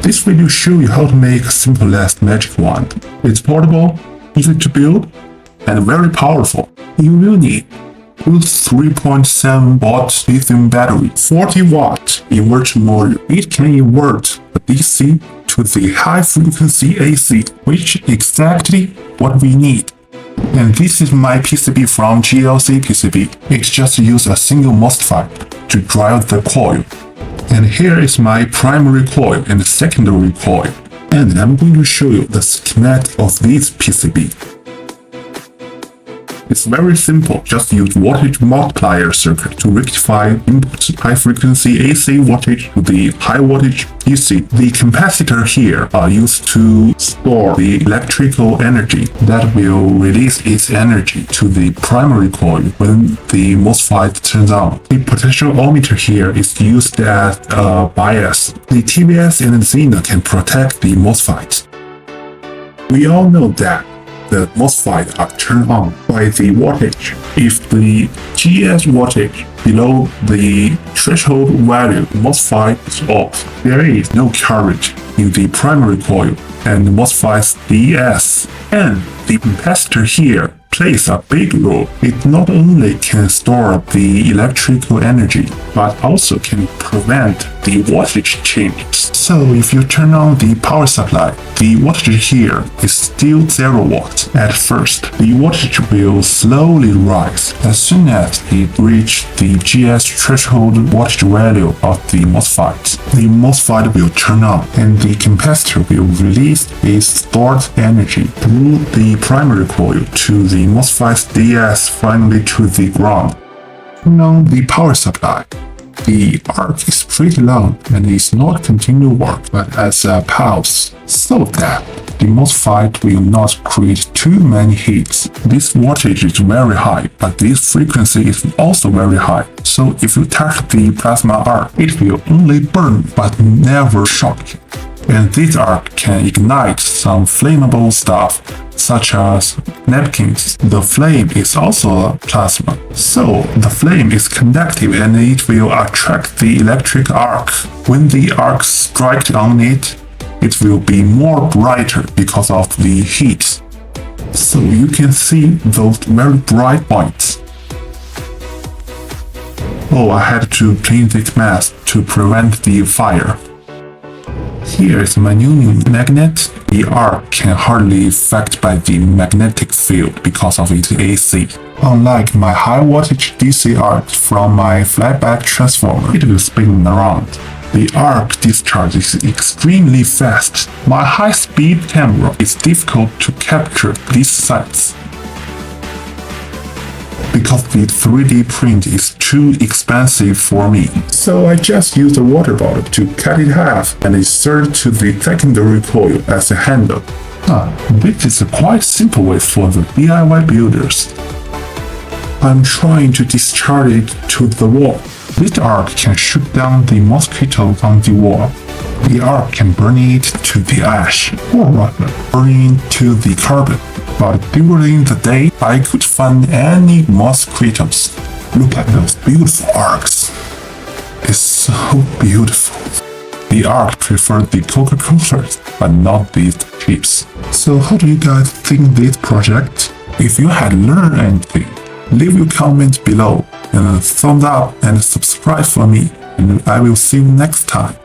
This video show you how to make a simplest magic wand. It's portable, easy to build, and very powerful. You will need 3.7 watt lithium battery, 40 watt inverter module. It can invert the DC to the high frequency AC, which is exactly what we need. And this is my PCB from GLC PCB. It just uses a single MOSFET to drive the coil. And here is my primary coil and secondary coil. And I'm going to show you the schematic of this PCB. It's very simple, just use voltage multiplier circuit to rectify input high frequency AC voltage to the high voltage DC. The capacitor here are used to store the electrical energy that will release its energy to the primary coil when the MOSFET turns on. The potentiometer here is used as a bias. The TVS and Zener can protect the MOSFET. We all know that the MOSFET are turned on by the voltage. If the GS voltage below the threshold value, MOSFET is off. There is no current in the primary coil and MOSFET's DS. And the capacitor here plays a big role. It not only can store the electrical energy, but also can prevent the voltage changes. So if you turn on the power supply, the voltage here is still 0 watts. At first, the voltage will slowly rise. As soon as it reaches the GS threshold voltage value of the MOSFET will turn on, and the capacitor will release its stored energy through the primary coil to the MOSFET's DS, finally to the ground. Turn on the power supply. The arc is pretty long and is not continuous work but as a pulse, so that the MOSFET will not create too many hits. This voltage is very high, but this frequency is also very high. So if you touch the plasma arc, it will only burn but never shock. And this arc can ignite some flammable stuff, such as napkins. The flame is also a plasma, so the flame is conductive and it will attract the electric arc. When the arc strikes on it, it will be more brighter because of the heat. So you can see those very bright points. Oh, I had to clean this mess to prevent the fire. Here is my new magnet. The arc can hardly affect by the magnetic field because of its AC. Unlike my high voltage DC arc from my flyback transformer, it will spin around. The arc discharge is extremely fast. My high-speed camera is difficult to capture these sights because the 3D print is too expensive for me. So I just used a water bottle to cut it in half and insert to the secondary coil as a handle. This is a quite simple way for the DIY builders. I'm trying to discharge it to the wall. This arc can shoot down the mosquitoes on the wall. The arc can burn it to the ash, or rather, burn it to the carbon. But during the day, I could find any mosquitoes. Look at those beautiful arcs. It's so beautiful. The arc preferred the Coca-Colas, but not these chips. So how do you guys think this project? If you had learned anything, leave your comment below and a thumbs up and subscribe for me. And I will see you next time.